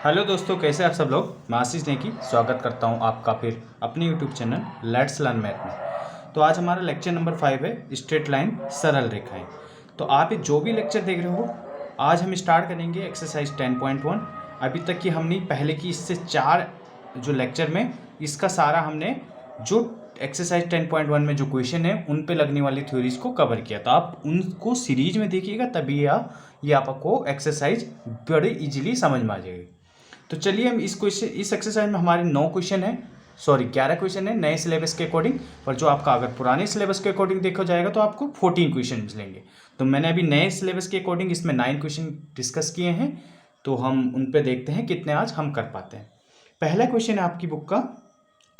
Hello दोस्तों, कैसे आप सब लोग। मैं आशीष नेकी स्वागत करता हूं आपका फिर अपने YouTube channel let's learn math में। तो आज हमारा लेक्चर नंबर 5 है स्ट्रेट लाइन सरल रेखाएं। तो आप ये जो भी लेक्चर देख रहे हो, आज हम स्टार्ट करेंगे एक्सरसाइज 10.1। अभी तक की हमने पहले की इससे 4 जो लेक्चर में इसका सारा हमने जो एक्सरसाइज 10.1 में जो क्वेश्चन है उन पे लगने वाली थ्योरीज को कवर किया। तो आप उनको सीरीज में देखिएगा, तभी ये आपको एक्सरसाइज बड़े इजीली समझ में आ जाएगी। तो चलिए हम इस एक्सरसाइज में हमारे 9 क्वेश्चन है, सॉरी 11 क्वेश्चन है नए सिलेबस के अकॉर्डिंग। पर जो आपका अगर पुराने सिलेबस के अकॉर्डिंग देखा जाएगा तो आपको 14 क्वेश्चन मिलेंगे। तो मैंने अभी नए सिलेबस के अकॉर्डिंग इसमें 9 क्वेश्चन डिस्कस किए हैं। तो हम उन पे देखते हैं कितने आज हम कर पाते हैं। पहला क्वेश्चन है आपकी बुक का,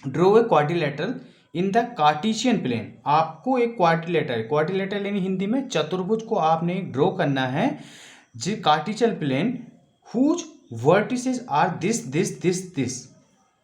draw a quadrilateral in the Cartesian plane. आपको एक क्वाड्रिलेटरल यानी हिंदी में चतुर्भुज को आपने ड्रॉ करना है जी Cartesian plane whose vertices are this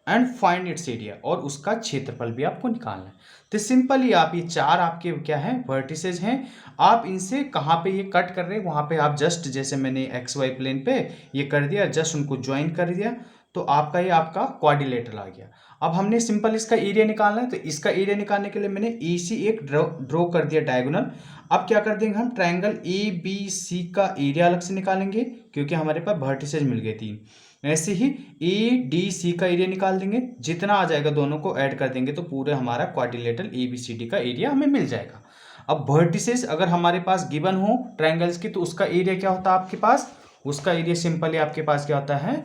and find its area, और उसका क्षेत्रफल भी आपको निकालना है। तो सिंपली आप ये 4 आपके क्या है वर्टिसेस हैं, आप इनसे कहाँ पे ये कट कर रहे हैं वहाँ पे आप जस्ट जैसे मैंने एक्स वाई प्लेन पे ये कर दिया, जस्ट उनको ज्वाइन कर दिया, तो आपका ये आपका क्वाड्रिलेटरल आ गया। अब हमने सिंपल इसका एरिया निकालना है, तो इसका एरिया निकालने के लिए मैंने AC एक ड्रॉ कर दिया डायगोनल। अब क्या कर देंगे हम ट्रायंगल ABC का एरिया अलग से निकालेंगे, क्योंकि हमारे पास वर्टिसेस मिल गए 3। ऐसे ही ADC का एरिया निकाल देंगे, जितना आ जाएगा दोनों को ऐड कर देंगे तो पूरे हमारा क्वाड्रिलेटरल ABCD का एरिया हमें मिल जाएगा। अब वर्टिसेस अगर हमारे पास गिवन हो ट्रायंगल्स की, तो उसका एरिया क्या होता है आपके पास, उसका एरिया सिंपली आपके पास क्या होता है,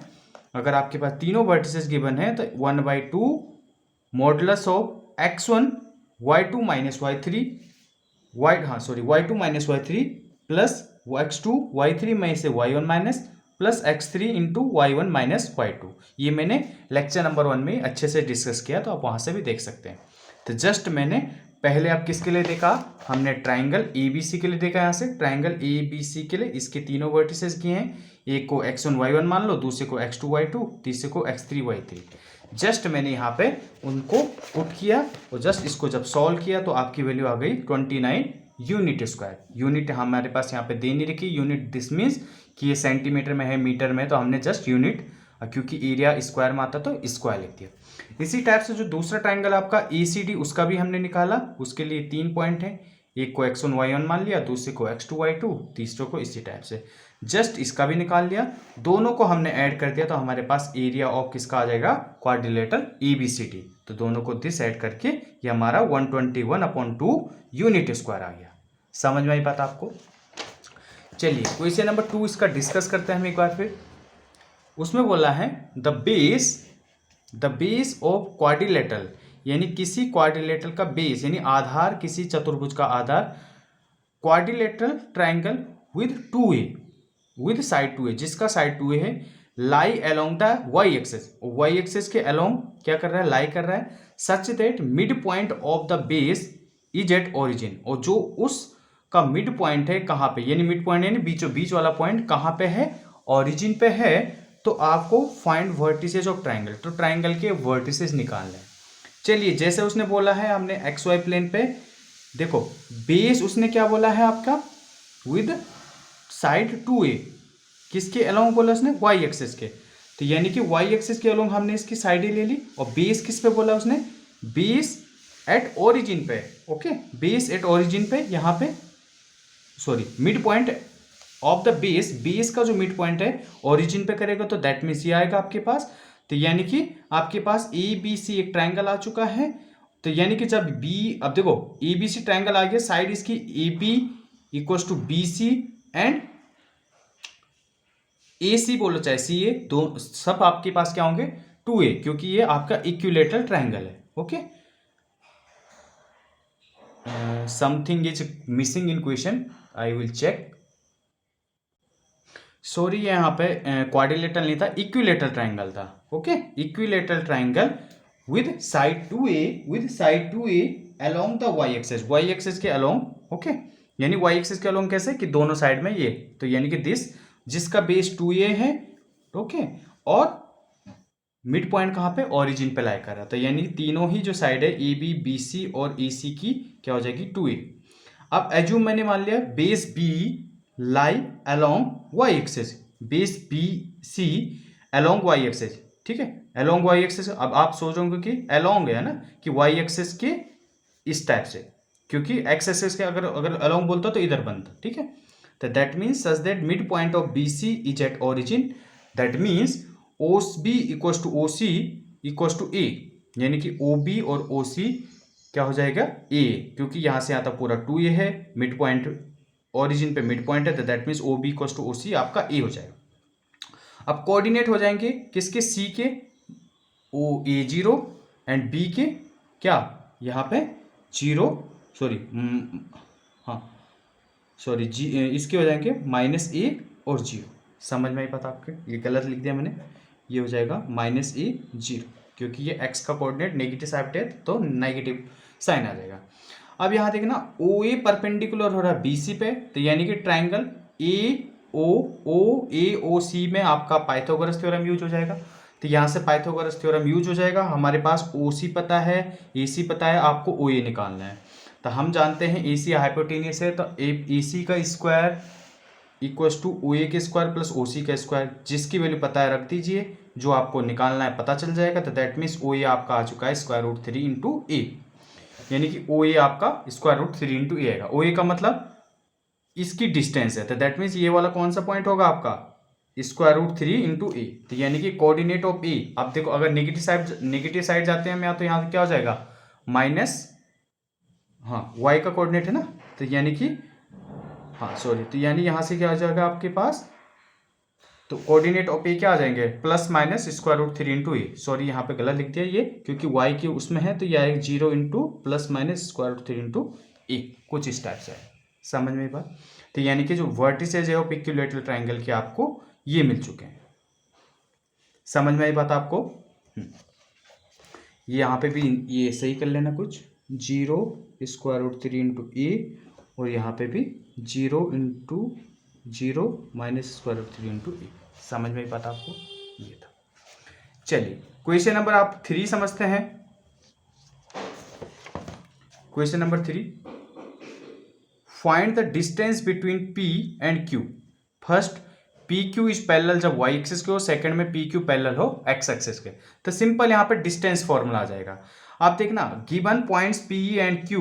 अगर आपके पास तीनों वर्टिसेस गिवन है तो 1/2 modulus of x1 y2 minus y3 y2 minus y3 plus x2 y3 में से y1 minus plus x3 into y1 minus y2। ये मैंने लेक्चर नंबर 1 में अच्छे से डिस्कस किया, तो आप वहाँ से भी देख सकते हैं। तो जस्ट मैंने पहले आप किसके लिए देखा, हमने ट्राइंगल ABC के लिए देखा। यहाँ से ट्राइंगल ABC के लिए इसके तीनों वर्टिसेस किए हैं, एक को x1 y1 मान लो, दूसरे को x2 y2, तीसरे को x3 y3। जस्ट मैंने यहाँ पे उनको पुट किया और जस्ट इसको जब सॉल्व किया तो आपकी वैल्यू आ गई 29 यूनिट स्क्वायर। यूनिट हमारे पास यहाँ पे दे नहीं रखी, यूनिट दिस मीन्स कि ये सेंटीमीटर में है मीटर में, तो हमने जस्ट यूनिट, क्योंकि एरिया स्क्वायर में आता तो स्क्वायर लिख दिया। इसी टाइप से जो दूसरा ट्राइंगल आपका ACD उसका भी हमने निकाला, उसके लिए 3 पॉइंट है, एक को x1 y1 मान लिया, दूसरे को x2 y2, तीसरे को इसी टाइप से जस्ट इसका भी निकाल लिया। दोनों को हमने ऐड कर दिया तो हमारे पास एरिया ऑफ किसका आ जाएगा, क्वाड्रिलेटरल ABCD। तो दोनों को दिस ऐड करके ये हमारा 121/2 यूनिट स्क्वायर आ गया। समझ में आई बात आपको। चलिए क्वेश्चन नंबर 2 इसका डिस्कस करते हैं हम एक बार फिर। उसमें बोला है द बेस ऑफ क्वाड्रिलेटरल, यानी किसी क्वाड्रिलेटरल का बेस यानी आधार, किसी चतुर्भुज का आधार quadrilateral triangle with side 2a, जिसका साइड 2a है, lie along the y axis के अलोंग क्या कर रहा है, लाई कर रहा है, such that mid point of the base is at origin, और जो उसका मिड पॉइंट है कहाँ पे, यानी मिड पॉइंट यानी बीचों बीच वाला पॉइंट कहाँ पे है, ओरिजिन पे है। तो आपको फाइंड वर्टिसेस ऑफ ट्रायंगल, तो ट्रायंगल के वर्टिसेस निकालने हैं। चलिए जैसे उसने बोला है, हमने XY प्लेन पे देखो बेस उसने क्या बोला है आपका विद साइड 2a, किसके अलोंग बोला उसने, y एक्सिस के, तो यानी कि y एक्सिस के अलोंग हमने इसकी साइड ले ली। और बेस किस पे बोला उसने, बेस एट ओरिजिन पे, ओके, बेस एट ओरिजिन पे, यहाँ पे sorry mid point of the base का जो मिड पॉइंट है ओरिजिन पे करेगा, तो दैट मीन्स ये आएगा आपके पास। तो यानी कि आपके पास ABC एक ट्रायंगल आ चुका है, तो यानी कि जब अब देखो ABC ट्रायंगल आ गया, साइड इसकी AB equals to BC and AC बोलो चाहे CA, दो सब आपके पास क्या होंगे 2A, क्योंकि ये आपका इक्विलेटरल ट्रायंगल है। Okay, something is missing in question, I will check. Sorry यहाँ पे क्वाड्रिलेटरल नहीं था, इक्विलेटरल ट्रायंगल था। Okay, equilateral triangle with side 2a along the y axis के अलोंग। ओके, यानी y एक्सिस के अलोंग कैसे कि दोनों साइड में ये, तो यानी कि दिस जिसका बेस 2a है, ओके, और मिड पॉइंट कहाँ पे, ओरिजिन पे लाई कर रहा था, यानी तीनों ही जो साइड है AB BC और AC की क्या हो जाएगी 2a। अब एज्यूम मैंने मान लिया base B lie along y axis, base BC along Y axis, ठीक है, अलोंग वाई एक्सिस। अब आप सोचोगे कि अलोंग है ना, कि वाई एक्सिस के इस टाइप से, क्योंकि एक्स एक्सिस के अगर अगर अलोंग बोलता तो इधर बनता, ठीक है। तो that means such that mid point of B C is at origin, that means O B equals to O C equals to A, यानी कि ओ बी और ओ सी क्या हो जाएगा, ए, क्योंकि यहाँ से आता पूरा 2a है, मिड पॉइंट ओरिजिन पे मिड पॉइंट है, तो that means O B equals to O C आपका ए हो जाएगा। अब कोऑर्डिनेट हो जाएंगे किसके, सी के, ओ ए जीरो एंड बी के क्या, यहाँ पे जीरो, सॉरी हाँ सॉरी जी, इसके हो जाएंगे माइनस ए और जीरो। समझ में आई बात आपके, ये गलत लिख दिया मैंने, ये हो जाएगा माइनस ए जीरो, क्योंकि ये एक्स का कोऑर्डिनेट नेगेटिव साइड है तो नेगेटिव साइन आ जाएगा। अब यहाँ देखना ओ ए परपेंडिकुलर हो रहा है बी सी पे, तो यानी कि ट्राइंगल ए ओ सी में आपका पाइथागोरस थ्योरम यूज हो जाएगा। तो यहाँ से पाइथागोरस थ्योरम यूज हो जाएगा, हमारे पास ओ सी पता है, ए सी पता है, आपको ओ ए निकालना है। तो हम जानते हैं ए सी हाइपोटेनियस है, तो ए सी का स्क्वायर इक्वल्स टू ओ ए के स्क्वायर प्लस ओ सी का स्क्वायर, जिसकी वैल्यू पता है रख दीजिए, जो आपको निकालना है पता चल जाएगा। तो दैट मीन्स ओ ए आपका आ चुका है स्क्वायर रूट 3 इंटू ए, यानी कि ओ ए आपका स्क्वायर रूट 3 इंटू ए आएगा। ओ ए का मतलब इसकी डिस्टेंस है, तो दैट मीन्स ये वाला कौन सा पॉइंट होगा आपका, स्क्वायर रूट 3 इंटू ए, तो यानी कि कोऑर्डिनेट ऑफ ए। अब देखो अगर नेगेटिव साइड जाते हैं हम यहाँ, तो यहाँ क्या हो जाएगा माइनस, हाँ वाई का कोऑर्डिनेट है ना, तो यानी कि हाँ सॉरी, तो यानी यहाँ से क्या आ जाएगा आपके पास, तो कोऑर्डिनेट ऑफ ए क्या आ जाएंगे, plus minus square root 3 into A, sorry यहाँ पे गलत लिख दिया ये, क्योंकि वाई के उसमें है, तो ये आएगा 0 into plus minus square root 3 into A, कुछ इस टाइप से है। समझ में बात, तो यानी कि जो वर्टिसेज है वो इक्विलैटरल ट्रायंगल के आपको ये मिल चुके हैं। समझ में आई बात आपको, ये यहाँ पे भी ये सही कर लेना कुछ, 0 स्क्वायर रूट 3 इंटू ए, और यहाँ पे भी 0 into 0 minus square root 3 into A. समझ में आई बात आपको, ये था। चलिए क्वेश्चन नंबर आप 3 समझते हैं। Question number 3, find the distance between P and Q। First P Q is parallel जब y एक्सिस के हो, सेकंड में पी क्यू पैरेलल हो x एक्सिस के, तो सिंपल यहाँ पे डिस्टेंस फॉर्मूला आ जाएगा। आप देखना given points P and Q,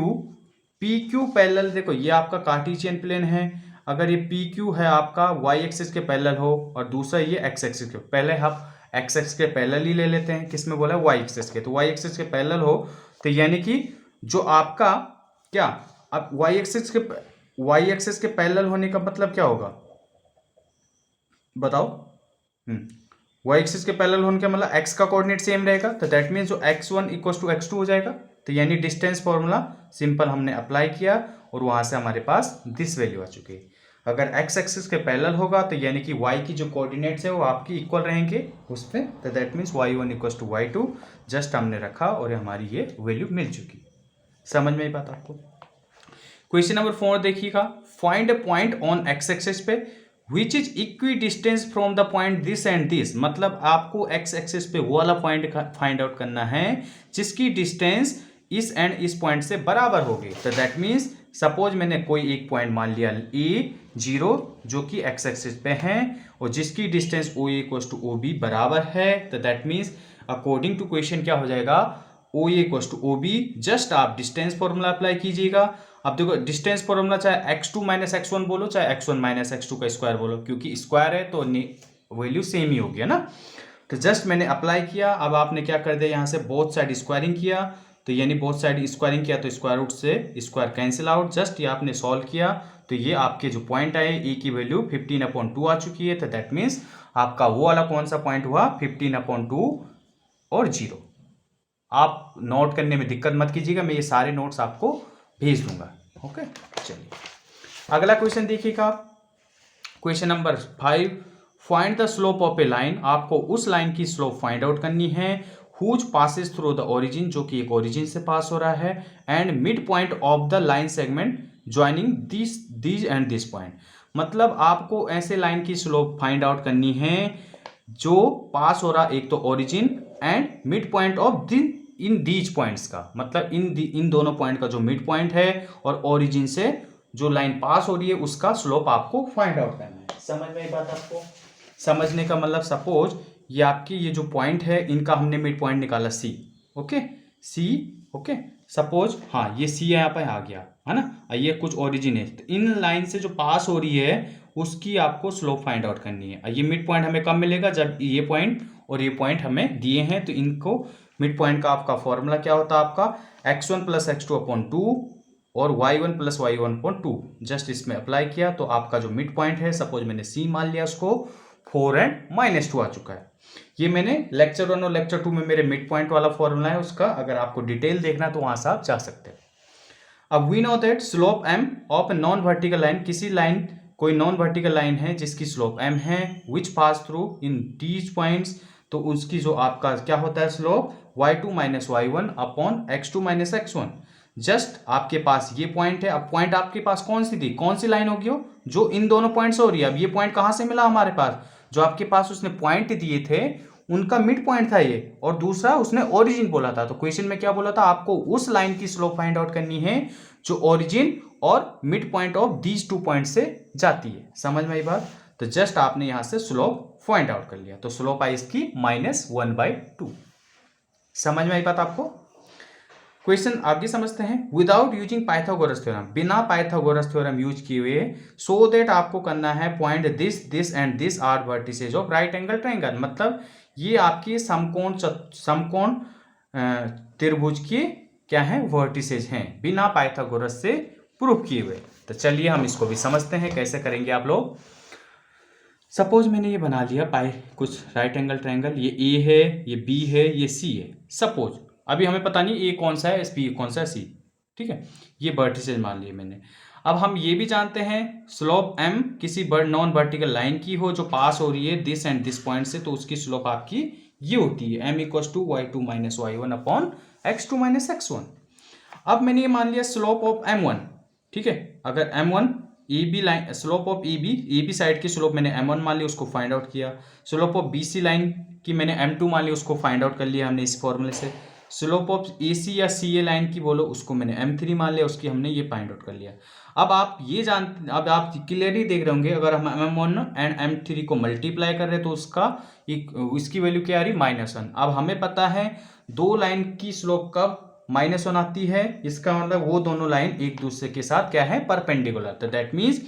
P Q parallel, देखो ये आपका कार्टेशियन प्लेन है, अगर ये पी क्यू है आपका y एक्सिस के पैरेलल हो और दूसरा ये x एक्सिस के, पहले हम x एक्सिस के पैरेलल ही ले लेते हैं, किसमें बोला है y एक्सिस के, तो y एक्सिस के पैरेलल हो, तो यानी कि जो आपका क्या, अब y एक्सिस के पैरेलल होने का मतलब क्या होगा बताओ, y एक्सिस के पैरेलल होने का मतलब x का कोऑर्डिनेट सेम रहेगा, तो दैट मीन्स जो x1 इक्वल्स टू x2 हो जाएगा, तो यानी डिस्टेंस फॉर्मूला सिंपल हमने अप्लाई किया और वहां से हमारे पास दिस वैल्यू आ चुकी है। अगर x एक्सिस के पैरेलल होगा तो यानी कि y की जो कोऑर्डिनेट्स है वो आपकी इक्वल रहेंगे उस पर, तो that means y1 equals to y2, just हमने रखा और हमारी ये वैल्यू मिल चुकी। समझ में आई बात आपको। क्वेश्चन नंबर 4 देखिएगा, find a point on x axis पे which is equidistance from the point this and this, मतलब आपको x एक्सिस पे वो वाला पॉइंट फाइंड आउट करना है जिसकी डिस्टेंस इस एंड इस पॉइंट से बराबर होगी। तो दैट मीन्स सपोज मैंने कोई एक पॉइंट मान लिया A0 जो कि x एक्सिस पे है और जिसकी distance OA equals to OB बराबर है, तो that means according to question क्या हो जाएगा, OA equals to OB, just आप डिस्टेंस फॉर्मूला अप्लाई कीजिएगा। अब देखो डिस्टेंस फॉर्मूला चाहे x2 माइनस x1 बोलो चाहे x1 माइनस x2 का स्क्वायर बोलो, क्योंकि स्क्वायर है तो वैल्यू सेम ही होगी, है ना। तो जस्ट मैंने अप्लाई किया, अब आपने क्या कर दिया यहाँ से बोथ साइड स्क्वायरिंग किया, तो यानी बोथ साइड स्क्वायरिंग किया तो स्क्वायर रूट से स्क्वायर कैंसिल आउट, जस्ट ये आपने सॉल्व किया तो ये आपके जो पॉइंट आए ए की वैल्यू 15/2 आ चुकी है, तो दैट मीन्स आपका वो वाला कौन सा पॉइंट हुआ 15/2 और 0। आप नोट करने में दिक्कत मत कीजिएगा, मैं ये सारे नोट्स आपको भेज दूंगा। ओके चलिए अगला क्वेश्चन देखिएगा, question number 5, find the slope of a line. आपको उस लाइन की स्लोप फाइंड आउट करनी है whose passes through the origin, जो कि एक ओरिजिन से पास हो रहा है, and mid point of the line segment joining this and this point. मतलब आपको ऐसे लाइन की स्लोप फाइंड आउट करनी है जो पास हो रहा एक तो origin and mid point of in these points का, मतलब इन दोनों पॉइंट का जो मिड पॉइंट है और ओरिजिन से जो लाइन पास हो रही है उसका स्लोप आपको फाइंड आउट करना है। समझ में बात आपको, समझने का मतलब सपोज ये आपकी ये जो पॉइंट है इनका हमने मिड पॉइंट निकाला सी, ओके सी, ओके सपोज हाँ ये सी यहाँ पे आ गया है ना, ये कुछ ओरिजिन है, तो इन लाइन से जो पास हो रही है उसकी आपको स्लोप फाइंड आउट करनी है। ये मिड पॉइंट हमें कब मिलेगा, जब ये पॉइंट और ये पॉइंट हमें दिए हैं, तो इनको मिड पॉइंट का आपका फॉर्मूला क्या होता है, आपका x1 प्लस x2 अपॉन 2 और y1 plus y1 upon 2, just इसमें अप्लाई किया तो आपका जो मिड पॉइंट है, सपोज मैंने c मान लिया, उसको 4 and -2 आ चुका है। ये मैंने लेक्चर 1 और लेक्चर 2 में मेरे मिड पॉइंट वाला फॉर्मूला है उसका, अगर आपको डिटेल देखना तो वहां से आप जा सकते हैं। अब we know that slope m of a non vertical line, किसी लाइन कोई नॉन वर्टिकल लाइन है जिसकी स्लोप m है, which pass through in these points, तो उसकी जो आपका क्या होता है slope y2 minus y1 upon x2 minus x1। Just आपके पास ये पॉइंट है, अब पॉइंट आपके पास कौन सी थी, कौन सी लाइन होगी हो जो इन दोनों पॉइंट से हो रही है। अब ये पॉइंट कहां से मिला हमारे पास, जो आपके पास उसने पॉइंट दिए थे उनका मिड पॉइंट था ये, और दूसरा उसने ओरिजिन बोला था। तो क्वेश्चन में क्या बोला था, आपको उस लाइन की स्लोप फाइंड आउट करनी है जो ओरिजिन और mid point of these 2 point से जाती है। समझ में आई बात, तो जस्ट आपने यहां से स्लोप फाइंड आउट कर लिया, तो स्लोप आई इसकी -1/2। समझ में आई बात आपको। क्वेश्चन आगे समझते हैं, विदाउट यूजिंग पाइथागोरस थ्योरम, बिना पाइथागोरस थ्योरम यूज किए हुए, सो दैट आपको करना है point this and this are vertices of right angle triangle, मतलब ये आपकी समकोण त्रिभुज की क्या है वर्टिसेज हैं, बिना पाइथागोरस से प्रूफ किए हुए। तो चलिए हम इसको भी समझते हैं कैसे करेंगे आप लोग। सपोज मैंने ये बना लिया कुछ राइट एंगल ट्रायंगल, ये ए है, ये बी है, ये सी है। सपोज अभी हमें पता नहीं ए कौन सा है, एस बी कौन सा है, सी, ठीक है, ये वर्टिसेज मान लिए मैंने। अब हम ये भी जानते हैं स्लोप m किसी नॉन वर्टिकल लाइन की हो जो पास हो रही है दिस एंड दिस पॉइंट से, तो उसकी स्लोप आपकी ये होती है m equals to y2 minus y1 upon x2 minus x1। अब मैंने ये मान लिया स्लोप ऑफ m1, ठीक है, अगर m1 A B line, slope of A B side की स्लोप मैंने m1 मान ली, उसको फाइंड आउट किया। Slope of B C line की मैंने m2 मान ली, उसको फाइंड आउट कर लिया हमने इस फॉर्मूले से। स्लोप ऑफ ए सी या सी ए लाइन की बोलो, उसको मैंने m3 मान लिया, उसकी हमने ये फाइंड आउट कर लिया। अब आप ये जानते, अब आप क्लियरली देख रहे होंगे, अगर हम m1 एंड m3 को मल्टीप्लाई कर रहे हैं तो इसकी वैल्यू क्या आ रही, -1। अब हमें पता है दो लाइन की स्लोप कब -1 आती है, इसका मतलब वो दोनों लाइन एक दूसरे के साथ क्या है, परपेंडिकुलर। तो दैट मीन्स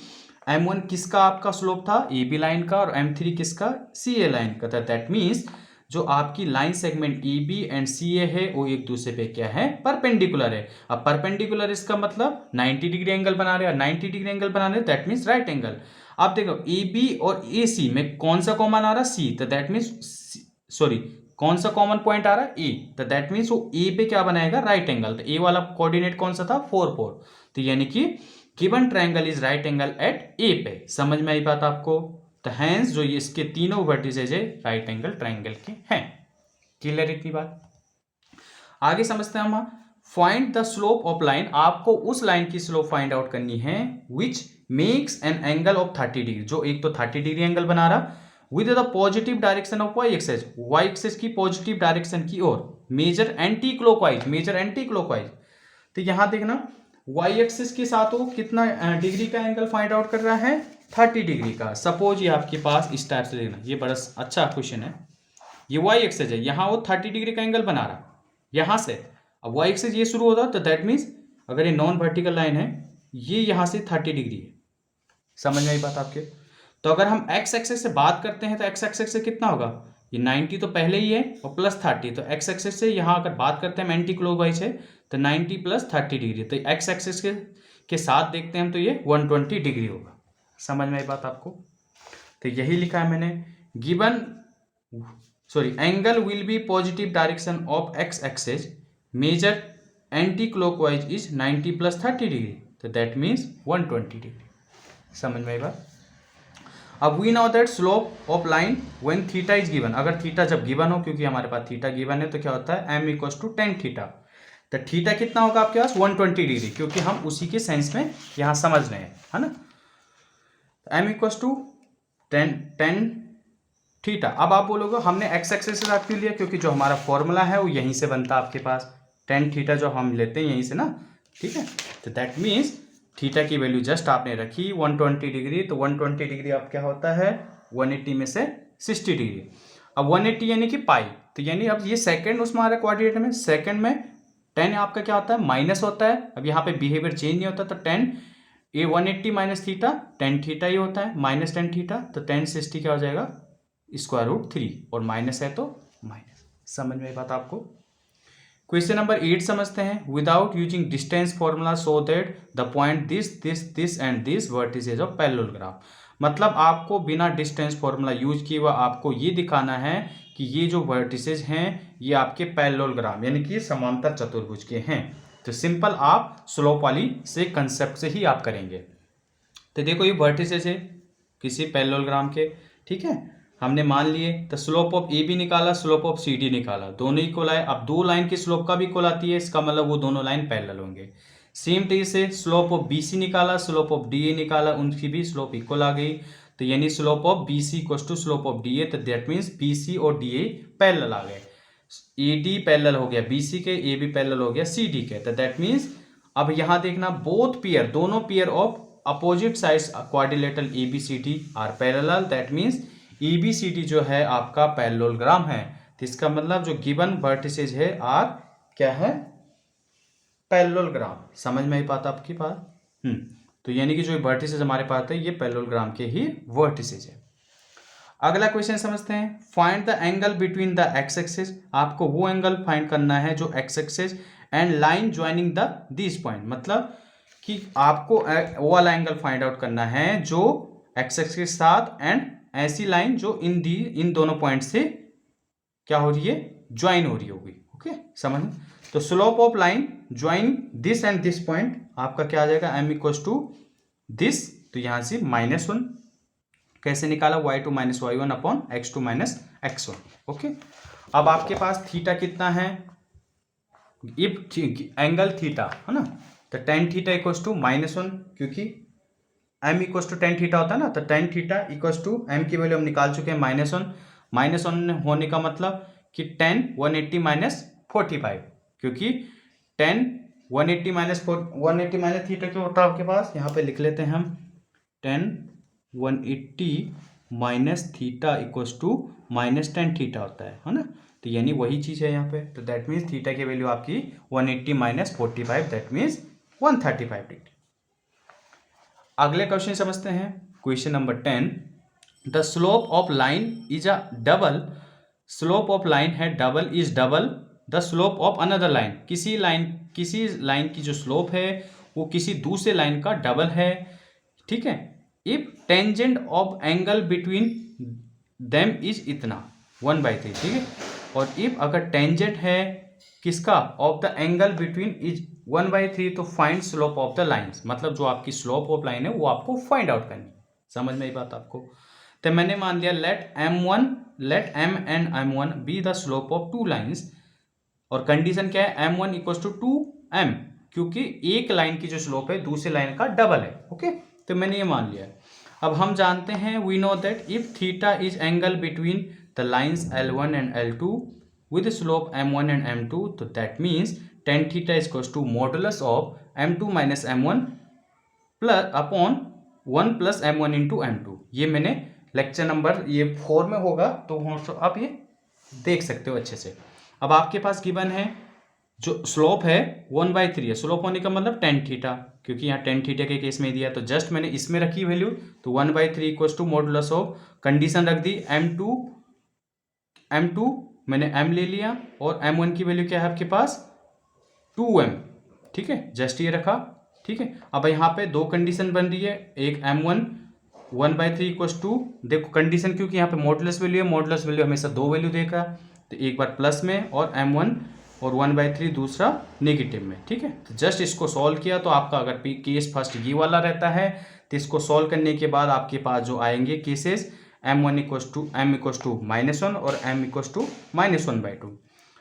m1 किसका आपका स्लोप था, ए बी लाइन का, और m3 किसका, सी ए लाइन का था। दैट मीन्स जो आपकी line segment A B and C A है वो एक दूसरे पे क्या है, परपेंडिकुलर है। अब परपेंडिकुलर इसका मतलब 90 डिग्री एंगल बना रहे हैं, 90 डिग्री एंगल बना रहे हैं, दैट मीन्स राइट एंगल। अब देखो ए बी और ए सी में कौन सा कॉमन आ रहा है, सी, तो दैट मीन्स सॉरी कौन सा कॉमन पॉइंट आ रहा है, ए, तो दैट मीन्स वो ए पे क्या बनाएगा, राइट एंगल। तो ए वाला कोऑर्डिनेट कौन सा था, 4 4, तो यानी कि given triangle is right angle at A पे। समझ में आई बात आपको। तो हैंस जो ये इसके तीनों वर्टिसेज है राइट एंगल ट्रायंगल के हैं। क्लियर इतनी बात। आगे समझते हैं हम, find the slope of line, आपको उस लाइन की स्लोप फाइंड आउट करनी है which makes an angle of 30 degree, जो एक तो 30 डिग्री एंगल बना रहा with the positive direction of Y axis, Y axis की पॉजिटिव डायरेक्शन की ओर, मेजर एंटी क्लॉकवाइज। तो यहां देखना वाई एक्सेस के साथ वो कितना डिग्री का एंगल फाइंड आउट कर रहा है, 30 डिग्री का। सपोज ये आपके पास इस टाइप से देखना, ये बड़ा अच्छा क्वेश्चन है, ये वाई एक्सेस है, यहाँ वो 30 डिग्री का एंगल बना रहा यहाँ से। अब वाई एक्सेस ये शुरू होता, तो दैट मीन्स अगर ये नॉन वर्टिकल लाइन है, ये यहाँ से 30 डिग्री है। समझ में आई बात आपके। तो अगर हम एक्स एक्सेस से बात करते हैं तो एक्स एक्सेस से कितना होगा, ये 90 तो पहले ही है और प्लस 30, तो एक्स एक्सेस से यहाँ अगर बात करते हैं एंटी क्लॉकवाइज है तो 90 + 30 डिग्री, तो एक्स एक्सेस के साथ देखते हैं तो ये 120 डिग्री होगा। समझ में आई बात आपको। तो यही लिखा है मैंने, given angle will be positive direction of X axis, measure anti clockwise is 90 + 30 degree, तो दैट मीन्स 120 डिग्री। समझ में आई बात। अब we know that slope of line when theta is given, अगर थीटा जब गिवन हो, क्योंकि हमारे पास थीटा गिवन है, तो क्या होता है m = tan थीटा। तो थीटा कितना होगा आपके पास, 120 डिग्री, क्योंकि हम उसी के सेंस में यहाँ समझ रहे हैं, है ना। m = tan theta. अब आप बोलोगे हमने एक्स एक्सेस से क्यों लिया, क्योंकि जो हमारा फॉर्मूला है वो यहीं से बनता है आपके पास, tan थीटा जो हम लेते हैं यहीं से ना, ठीक है। तो दैट मीन्स थीटा की वैल्यू जस्ट आपने रखी 120 डिग्री, तो 120 डिग्री अब क्या होता है 180 में से 60 डिग्री। अब 180 यानी कि पाई, तो यानी अब ये सेकंड उसमें आ रहा है कोऑर्डिनेट में, सेकंड में 10 आपका क्या होता है माइनस होता है। अब यहाँ पे बिहेवियर चेंज नहीं होता, तो 10 ये 180 माइनस थीटा 10 थीटा ही होता है, माइनस 10 थीटा, तो 1060 क्या हो जाएगा √3, और माइनस है तो माइनस। समझ में आई बात आपको। क्वेश्चन नंबर 8 समझते हैं। Without using distance formula so that the point this and this vertices of parallelogram. मतलब आपको बिना डिस्टेंस फॉर्मूला यूज किए हुआ आपको ये दिखाना है कि ये जो वर्टिसेज हैं ये आपके पैरेललोग्राम यानी कि समांतर चतुर्भुज के हैं। तो सिंपल आप स्लोप वाली से कंसेप्ट से ही आप करेंगे। तो देखो ये वर्टिसेज है किसी पैरेललोग्राम के, ठीक है, हमने मान लिए। तो स्लोप ऑफ ए भी निकाला, स्लोप ऑफ सी डी निकाला, दोनों इक्वल आए। अब दो लाइन की स्लोप का भी इक्वल आती है, इसका मतलब वो दोनों लाइन पैरेलल होंगे। सेम टे से स्लोप ऑफ बी सी निकाला, स्लोप ऑफ डी ए निकाला, उनकी भी स्लोप इक्वल आ गई। तो यानी slope of B C equal to slope of D A, तो दैट मीन्स बी सी और डी ए पैरेलल आ गए। ए डी पैरेलल हो गया बी सी के, ए भी पैरेलल हो गया सी डी के। तो दैट मीन्स अब यहाँ देखना बोथ पेयर, दोनों pair of opposite sides quadrilateral A B C D are parallel. That means A B C D जो है आपका पैरेललोग्राम है। तो इसका मतलब जो गिवन वर्टिसेज है आर क्या है पैरेललोग्राम। समझ में आई बात आपकी बात। तो यानी कि जो वर्टिसेज हमारे पास है ये पैरेललोग्राम के ही वर्टिसेज है। अगला क्वेश्चन समझते हैं। Find the angle between the x axis. आपको वो एंगल फाइंड करना है जो x axis and line joining the this point, मतलब कि आपको वो वाला एंगल फाइंड आउट करना है जो एक्स एक्सिस के साथ एंड ऐसी लाइन जो इन दोनों पॉइंट से क्या हो रही है ज्वाइन हो रही होगी। ओके समझ। तो slope of line join this and this point आपका क्या आ जाएगा m इक्वल टू दिस, तो यहां से -1 कैसे निकाला y2 - y1 upon x2 - x1। Okay अब आपके पास थीटा कितना है, एंगल थीटा है ना, तो tan थीटा इक्वल टू -1, क्योंकि m equal to tan theta होता है ना, तो tan theta equal to m की वैल्यू हम निकाल चुके हैं -1 होने का मतलब कि tan 180 - 45, क्योंकि tan 180 - थीटा क्यों होता है आपके पास, यहाँ पे लिख लेते हैं हम tan 180 - theta equal to -tan theta होता है ना। तो यानी वही चीज़ है यहाँ पे। तो दैट मीन्स थीटा की वैल्यू आपकी 180 - 45, दैट मीन्स 135 डिग्री। अगले क्वेश्चन समझते हैं। Question number 10। The slope of line is a double, slope of line है double is double the slope of another line. किसी लाइन की जो स्लोप है वो किसी दूसरे लाइन का डबल है, ठीक है। If tangent of angle between them is इतना 1/3, ठीक है। और इफ अगर टेंजेंट है किसका of the angle between is 1/3, तो find slope of the lines, मतलब जो आपकी स्लोप ऑफ लाइन है वो आपको फाइंड आउट करनी। समझ में आई बात आपको। तो मैंने मान लिया let m and m1 be the slope of two lines, और कंडीशन क्या है m1 इक्वल टू 2m, क्योंकि एक लाइन की जो स्लोप है दूसरे लाइन का डबल है। ओके तो मैंने ये मान लिया। अब हम जानते हैं we know that if theta is angle between the lines L1 and L2 with slope m1 and m2, तो that means tan theta is equals to modulus of m2 minus m1 plus upon 1 plus m1 into m2। ये मैंने lecture number 4 में होगा, तो आप ये देख सकते हो अच्छे से। अब आपके पास गिवन है जो स्लोप है 1/3 है, स्लोप होने का मतलब tan थीटा, क्योंकि यहाँ tan थीटा के केस में दिया, तो जस्ट मैंने इसमें रखी वैल्यू, तो 1/3 equal to modulus of, condition रख दी m2 मैंने m ले लिया, और m1 की वैल्यू क्या है आपके पास 2m, ठीक है, जस्ट ये रखा, ठीक है। अब यहाँ पे दो कंडीशन बन रही है, एक m1 1/3 इक्वल टू, देखो कंडीशन क्योंकि यहाँ पे मॉडुलस वैल्यू है, मॉडुलस वैल्यू हमेशा दो वैल्यू देगा, तो एक बार प्लस में और m1 और 1/3 दूसरा नेगेटिव में, ठीक है। तो जस्ट इसको सॉल्व किया, तो आपका अगर केस फर्स्ट ये वाला रहता है, तो इसको सॉल्व करने के बाद आपके पास जो आएंगे केसेस m1 इक्वल टू -1 और m इक्वल टू -1/2।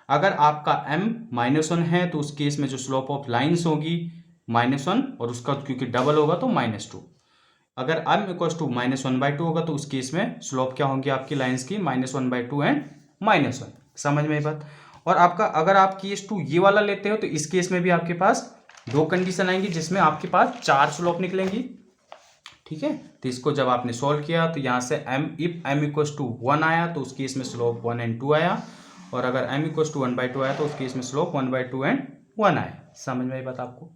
अगर आपका m -1 है तो उस केस में जो स्लोप ऑफ लाइन्स होगी -1, और उसका क्योंकि डबल होगा तो -2। अगर m इक्वल टू -1/2 होगा तो उस केस में स्लोप क्या होंगी आपकी लाइन्स की -1/2 एंड -1। समझ में आई बात। और आपका अगर आप केस 2 ये वाला लेते हो, तो इस केस में भी आपके पास दो कंडीशन आएंगी, जिसमें आपके पास 4 स्लोप निकलेंगी, ठीक है। तो इसको जब आपने सॉल्व किया तो यहाँ से इफ m इक्वल्स टू 1 आया तो उसकी इसमें स्लोप 1 and 2 आया, और अगर m इक्वल्स टू 1/2 आया तो उसकी इसमें स्लोप 1/2 and 1 आया। समझ में आई बात आपको?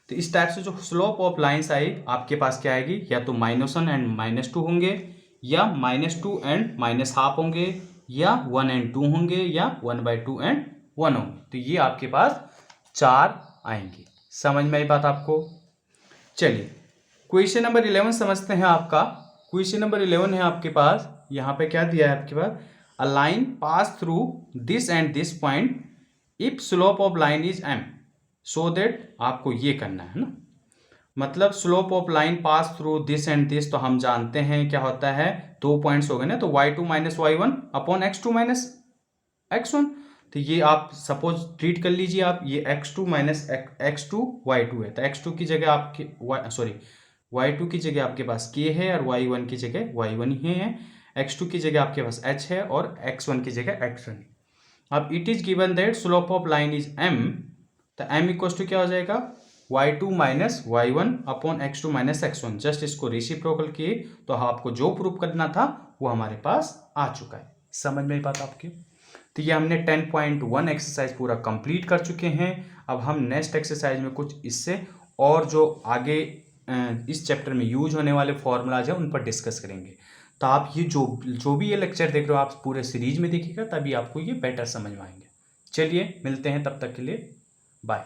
तो इस टाइप से जो स्लोप ऑफ लाइन्स आई आपके पास क्या आएगी, या तो -1 and -2 होंगे, या -2 and -1/2 होंगे, या 1 and 2 होंगे, या 1/2 and 1 होंगे। तो ये आपके पास 4 आएंगे। समझ में आई बात आपको? चलिए क्वेश्चन नंबर 11 समझते हैं आपका। क्वेश्चन नंबर 11 है आपके पास, यहाँ पे क्या दिया है आपके पास, a line pass through this and this point if slope of line is m, so that आपको ये करना है ना। मतलब slope of line pass through this and this, तो हम जानते हैं क्या होता है, 2 पॉइंट्स हो गए ना, तो y2 - y1 upon x2 - x1। तो ये आप सपोज ट्रीट कर लीजिए आप, ये x2 - x2 y2 है, तो x2 की जगह आपके y2 की जगह आपके पास k है, और y1 की जगह y1 ही है, x2 की जगह आपके पास h है, और x1 की जगह x1 है। अब it is given that slope of line is m, तो m इक्वल्स टू क्या हो जाएगा, y2 - y1 upon x2 - x1। Just इसको रेसिप्रोकल किए तो आपको जो प्रूव करना था वो हमारे पास आ चुका है। समझ में बात आपकी? तो ये हमने 10.1 एक्सरसाइज पूरा कंप्लीट कर चुके हैं। अब हम नेक्स्ट एक्सरसाइज में कुछ इससे और जो आगे इस चैप्टर में यूज होने वाले फॉर्मूलाज हैं उन पर डिस्कस करेंगे। तो आप ये जो भी ये लेक्चर देख रहे हो आप पूरे सीरीज में देखिएगा, तभी आपको ये बेटर समझ में आएंगे। चलिए मिलते हैं, तब तक के लिए बाय।